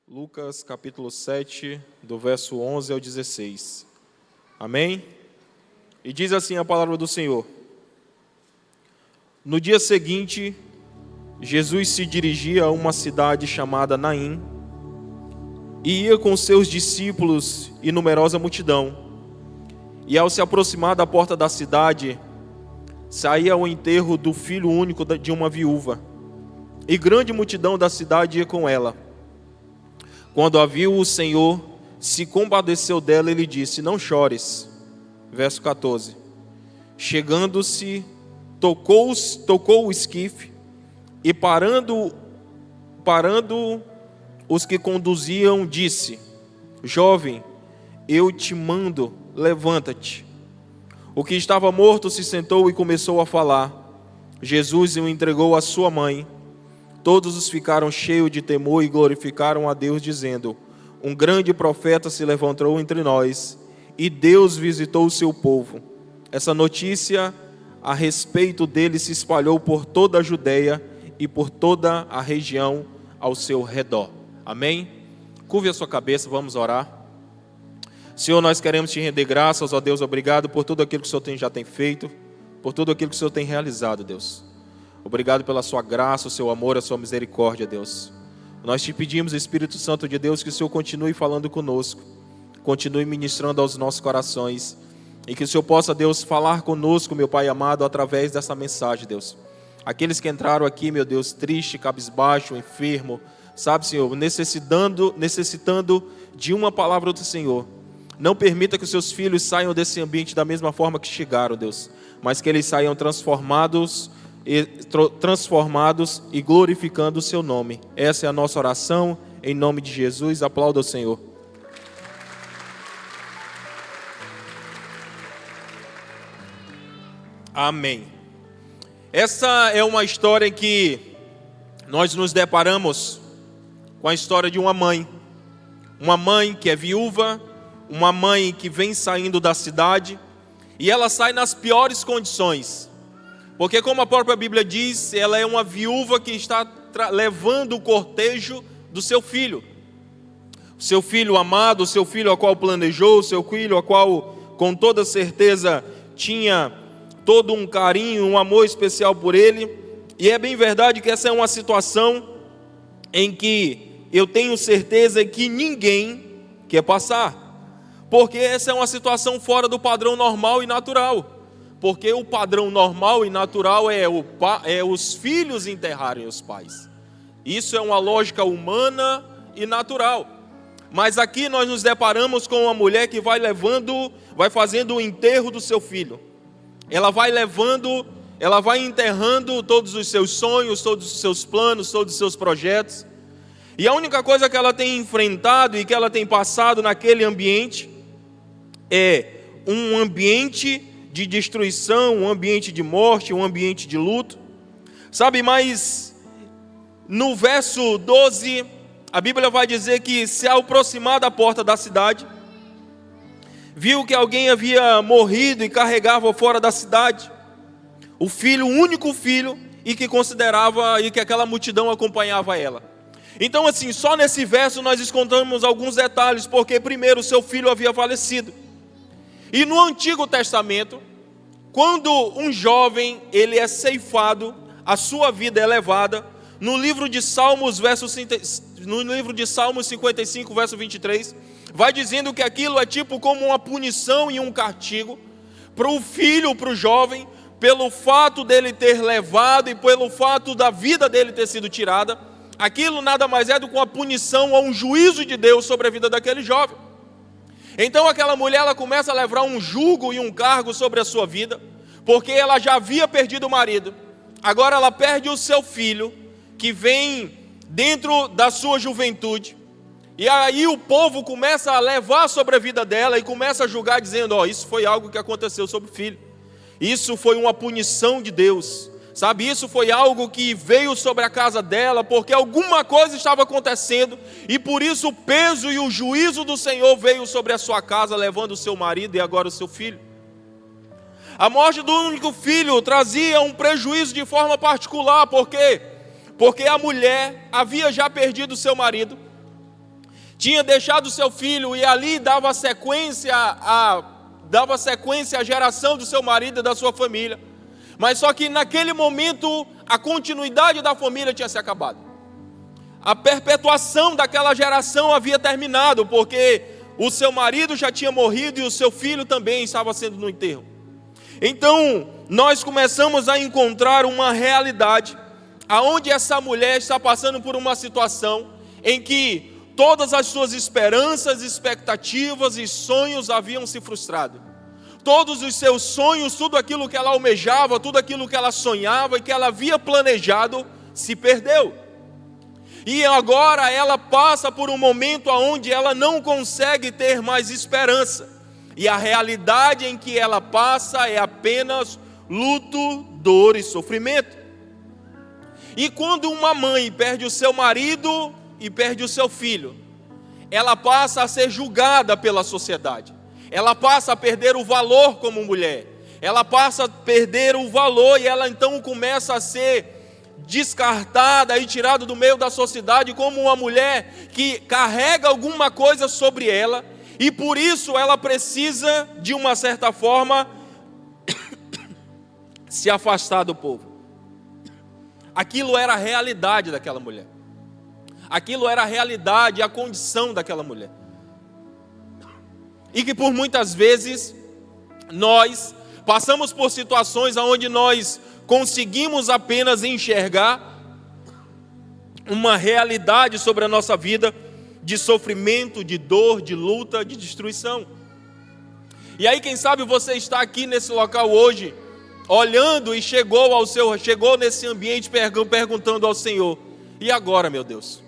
Lucas capítulo 7, do verso 11 ao 16. Amém? E diz assim a palavra do Senhor. No dia seguinte, Jesus se dirigia a uma cidade chamada Naim e ia com seus discípulos e numerosa multidão. E ao se aproximar da porta da cidade, saía ao enterro do filho único de uma viúva, e grande multidão da cidade ia com ela. Quando a viu, o Senhor se compadeceu dela e lhe disse: não chores. Verso 14. Chegando-se, tocou o esquife, e parando os que conduziam, disse: jovem, eu te mando, levanta-te. O que estava morto se sentou e começou a falar. Jesus o entregou à sua mãe. Todos os ficaram cheios de temor e glorificaram a Deus, dizendo: um grande profeta se levantou entre nós, e Deus visitou o seu povo. Essa notícia a respeito dele se espalhou por toda a Judeia e por toda a região ao seu redor. Amém? Curve a sua cabeça, vamos orar. Senhor, nós queremos te render graças, ó Deus, obrigado por tudo aquilo que o Senhor já tem feito, por tudo aquilo que o Senhor tem realizado, Deus. Obrigado pela sua graça, o seu amor, a sua misericórdia, Deus. Nós te pedimos, Espírito Santo de Deus, que o Senhor continue falando conosco, continue ministrando aos nossos corações, e que o Senhor possa, Deus, falar conosco, meu Pai amado, através dessa mensagem, Deus. Aqueles que entraram aqui, meu Deus, triste, cabisbaixo, enfermo, sabe, Senhor, necessitando de uma palavra do Senhor. Não permita que os seus filhos saiam desse ambiente da mesma forma que chegaram, Deus, mas que eles saiam transformados e glorificando o seu nome. Essa é a nossa oração, em nome de Jesus. Aplauda o Senhor. Amém. Essa é uma história em que nós nos deparamos com a história de uma mãe que é viúva, uma mãe que vem saindo da cidade, e ela sai nas piores condições. Porque, como a própria Bíblia diz, ela é uma viúva que está levando o cortejo do seu filho. O seu filho amado, o seu filho a qual planejou, o seu filho a qual, com toda certeza, tinha todo um carinho, um amor especial por ele. E é bem verdade que essa é uma situação em que eu tenho certeza que ninguém quer passar. Porque essa é uma situação fora do padrão normal e natural. Porque o padrão normal e natural é os filhos enterrarem os pais. Isso é uma lógica humana e natural. Mas aqui nós nos deparamos com uma mulher que vai fazendo o enterro do seu filho. Ela vai enterrando todos os seus sonhos, todos os seus planos, todos os seus projetos. E a única coisa que ela tem enfrentado e que ela tem passado naquele ambiente é um ambiente de destruição, um ambiente de morte, um ambiente de luto. Sabe, mas no verso 12, a Bíblia vai dizer que, se ao aproximar da porta da cidade, viu que alguém havia morrido e carregava fora da cidade o filho, o único filho, e que considerava, e que aquela multidão acompanhava ela. Então, assim, só nesse verso nós encontramos alguns detalhes, porque primeiro o seu filho havia falecido. E no Antigo Testamento, quando um jovem ele é ceifado, a sua vida é levada, no livro de Salmos 55, verso 23, vai dizendo que aquilo é tipo como uma punição e um castigo para o filho, para o jovem, pelo fato dele ter levado e pelo fato da vida dele ter sido tirada. Aquilo nada mais é do que uma punição ou um juízo de Deus sobre a vida daquele jovem. Então aquela mulher, ela começa a levar um jugo e um cargo sobre a sua vida, porque ela já havia perdido o marido. Agora ela perde o seu filho, que vem dentro da sua juventude. E aí o povo começa a levar sobre a vida dela e começa a julgar, dizendo: isso foi algo que aconteceu sobre o filho. Isso foi uma punição de Deus. Sabe, isso foi algo que veio sobre a casa dela, porque alguma coisa estava acontecendo, e por isso o peso e o juízo do Senhor veio sobre a sua casa, levando o seu marido e agora o seu filho. A morte do único filho trazia um prejuízo de forma particular, porque a mulher havia já perdido o seu marido, tinha deixado seu filho e ali dava sequência à geração do seu marido e da sua família. Mas só que naquele momento a continuidade da família tinha se acabado. A perpetuação daquela geração havia terminado, porque o seu marido já tinha morrido e o seu filho também estava sendo no enterro. Então, nós começamos a encontrar uma realidade, aonde essa mulher está passando por uma situação em que todas as suas esperanças, expectativas e sonhos haviam se frustrado. Todos os seus sonhos, tudo aquilo que ela almejava, tudo aquilo que ela sonhava e que ela havia planejado, se perdeu. E agora ela passa por um momento onde ela não consegue ter mais esperança. E a realidade em que ela passa é apenas luto, dor e sofrimento. E quando uma mãe perde o seu marido e perde o seu filho, ela passa a ser julgada pela sociedade. Ela passa a perder o valor como mulher. Ela passa a perder o valor e ela então começa a ser descartada e tirada do meio da sociedade como uma mulher que carrega alguma coisa sobre ela e por isso ela precisa, de uma certa forma, se afastar do povo. Aquilo era a realidade daquela mulher. Aquilo era a realidade, a condição daquela mulher. E que por muitas vezes nós passamos por situações onde nós conseguimos apenas enxergar uma realidade sobre a nossa vida de sofrimento, de dor, de luta, de destruição. E aí quem sabe você está aqui nesse local hoje, olhando e chegou nesse ambiente perguntando ao Senhor: e agora, meu Deus?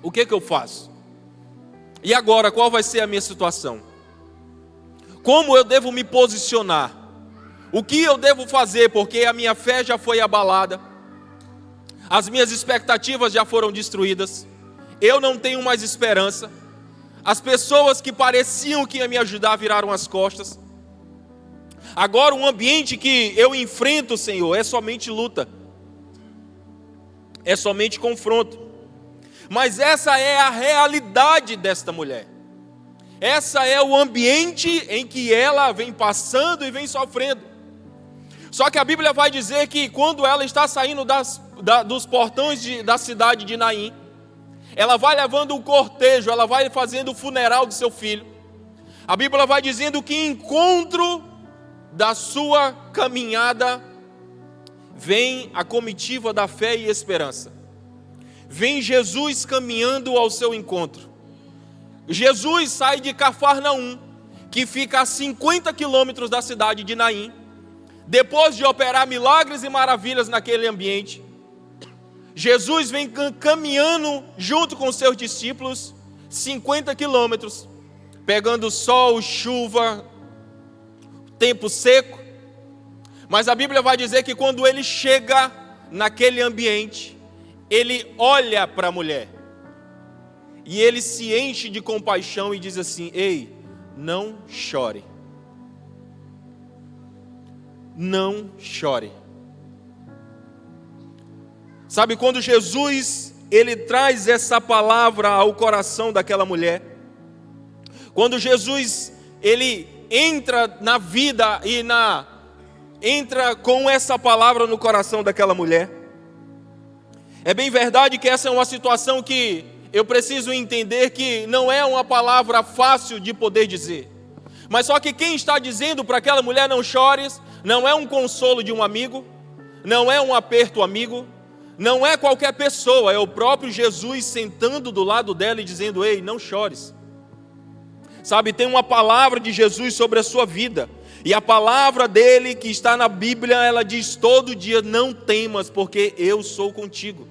O que eu faço? E agora, qual vai ser a minha situação? Como eu devo me posicionar? O que eu devo fazer? Porque a minha fé já foi abalada, as minhas expectativas já foram destruídas, eu não tenho mais esperança, as pessoas que pareciam que iam me ajudar viraram as costas. Agora o ambiente que eu enfrento, Senhor, é somente luta, é somente confronto. Mas essa é a realidade desta mulher. Essa é o ambiente em que ela vem passando e vem sofrendo. Só que a Bíblia vai dizer que quando ela está saindo dos portões da cidade de Naim, ela vai levando um cortejo, ela vai fazendo o funeral do seu filho. A Bíblia vai dizendo que encontro da sua caminhada vem a comitiva da fé e esperança. Vem Jesus caminhando ao seu encontro. Jesus sai de Cafarnaum, que fica a 50 quilômetros da cidade de Naim. Depois de operar milagres e maravilhas naquele ambiente, Jesus vem caminhando junto com seus discípulos 50 quilômetros, pegando sol, chuva, tempo seco. Mas a Bíblia vai dizer que quando ele chega naquele ambiente, ele olha para a mulher e ele se enche de compaixão e diz assim: ei, não chore. Não chore. Sabe, quando Jesus ele traz essa palavra ao coração daquela mulher, quando Jesus ele entra na vida e entra com essa palavra no coração daquela mulher, é bem verdade que essa é uma situação que eu preciso entender que não é uma palavra fácil de poder dizer. Mas só que quem está dizendo para aquela mulher não chores, não é um consolo de um amigo, não é um aperto amigo, não é qualquer pessoa, é o próprio Jesus sentando do lado dela e dizendo: ei, não chores. Sabe, tem uma palavra de Jesus sobre a sua vida. E a palavra dele que está na Bíblia, ela diz todo dia: não temas, porque eu sou contigo.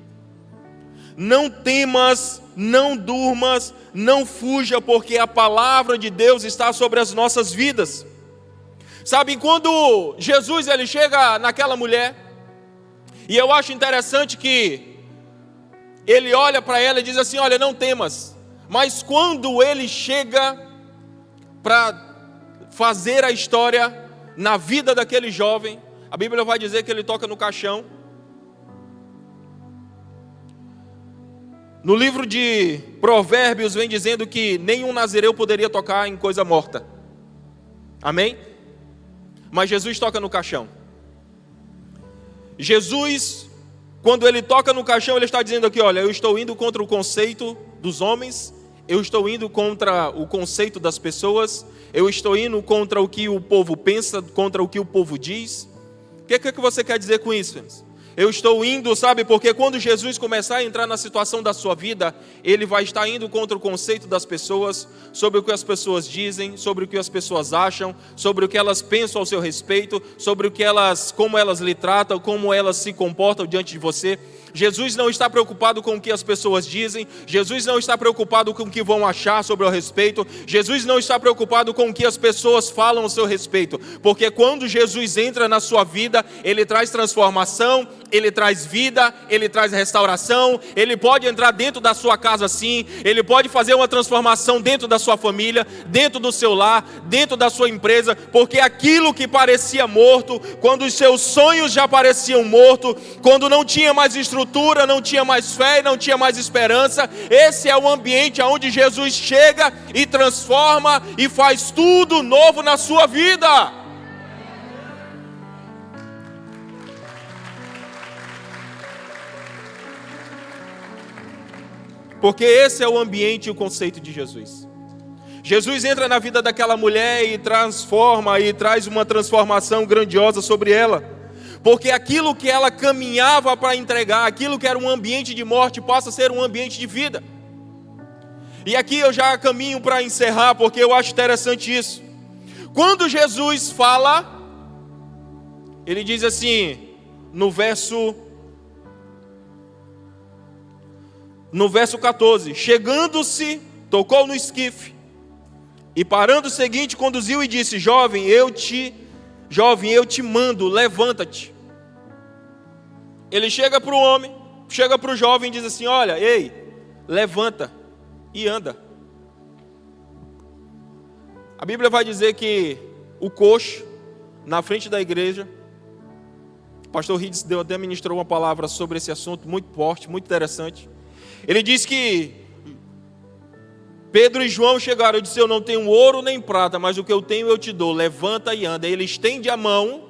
Não temas, não durmas, não fuja, porque a palavra de Deus está sobre as nossas vidas. Sabe, quando Jesus ele chega naquela mulher, e eu acho interessante que ele olha para ela e diz assim: olha, não temas. Mas quando ele chega para fazer a história na vida daquele jovem, a Bíblia vai dizer que ele toca no caixão. No livro de Provérbios vem dizendo que nenhum nazireu poderia tocar em coisa morta. Amém? Mas Jesus toca no caixão. Jesus, quando ele toca no caixão, ele está dizendo aqui, olha, eu estou indo contra o conceito dos homens, eu estou indo contra o conceito das pessoas, eu estou indo contra o que o povo pensa, contra o que o povo diz. O que você quer dizer com isso, irmãos? Eu estou indo, sabe, porque quando Jesus começar a entrar na situação da sua vida, Ele vai estar indo contra o conceito das pessoas, sobre o que as pessoas dizem, sobre o que as pessoas acham, sobre o que elas pensam ao seu respeito, sobre como elas lhe tratam, como elas se comportam diante de você. Jesus não está preocupado com o que as pessoas dizem, Jesus não está preocupado com o que vão achar sobre o respeito, Jesus não está preocupado com o que as pessoas falam ao seu respeito, porque quando Jesus entra na sua vida, Ele traz transformação, Ele traz vida, Ele traz restauração, Ele pode entrar dentro da sua casa sim, Ele pode fazer uma transformação dentro da sua família, dentro do seu lar, dentro da sua empresa, porque aquilo que parecia morto, quando os seus sonhos já pareciam mortos, quando não tinha mais estrutura, não tinha mais fé, não tinha mais esperança, esse é o ambiente onde Jesus chega e transforma e faz tudo novo na sua vida. Porque esse é o ambiente e o conceito de Jesus. Jesus entra na vida daquela mulher e transforma e traz uma transformação grandiosa sobre ela. Porque aquilo que ela caminhava para entregar, aquilo que era um ambiente de morte, passa a ser um ambiente de vida. E aqui eu já caminho para encerrar, porque eu acho interessante isso. Quando Jesus fala, Ele diz assim, no verso 14, chegando-se, tocou no esquife, e parando o seguinte, conduziu e disse, jovem, eu te mando, levanta-te. Ele chega para o homem, chega para o jovem e diz assim, olha, ei, levanta e anda. A Bíblia vai dizer que o coxo, na frente da igreja, o pastor Rides até ministrou uma palavra sobre esse assunto, muito forte, muito interessante. Ele diz que Pedro e João chegaram e disse, eu não tenho ouro nem prata, mas o que eu tenho eu te dou, levanta e anda. Ele estende a mão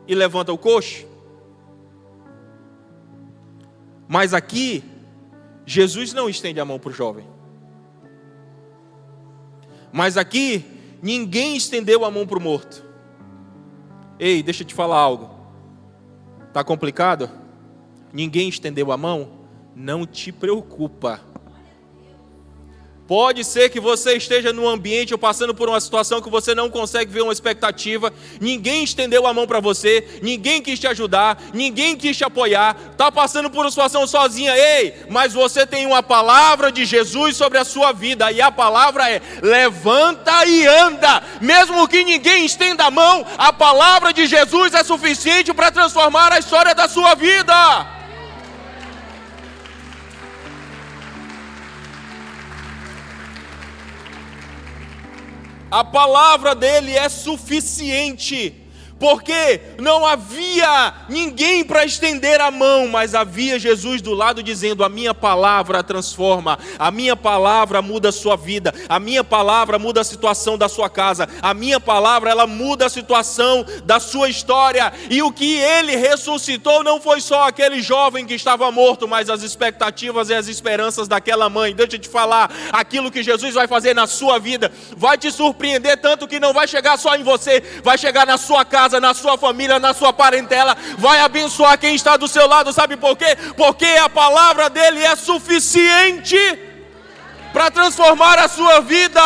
e levanta o coxo. Mas aqui, Jesus não estende a mão para o jovem. Mas aqui, ninguém estendeu a mão para o morto. Ei, deixa eu te falar algo. Está complicado? Ninguém estendeu a mão? Não te preocupa. Pode ser que você esteja num ambiente ou passando por uma situação que você não consegue ver uma expectativa. Ninguém estendeu a mão para você, ninguém quis te ajudar, ninguém quis te apoiar. Está passando por uma situação sozinha, ei, mas você tem uma palavra de Jesus sobre a sua vida. E a palavra é, levanta e anda. Mesmo que ninguém estenda a mão, a palavra de Jesus é suficiente para transformar a história da sua vida. A palavra dele é suficiente, porque não havia ninguém para estender a mão, mas havia Jesus do lado dizendo, a minha palavra transforma, a minha palavra muda a sua vida, a minha palavra muda a situação da sua casa, a minha palavra ela muda a situação da sua história. E o que ele ressuscitou não foi só aquele jovem que estava morto, mas as expectativas e as esperanças daquela mãe. Deixa eu te falar, aquilo que Jesus vai fazer na sua vida vai te surpreender tanto que não vai chegar só em você, vai chegar na sua casa, na sua família, na sua parentela, vai abençoar quem está do seu lado. Sabe por quê? Porque a palavra dele é suficiente para transformar a sua vida.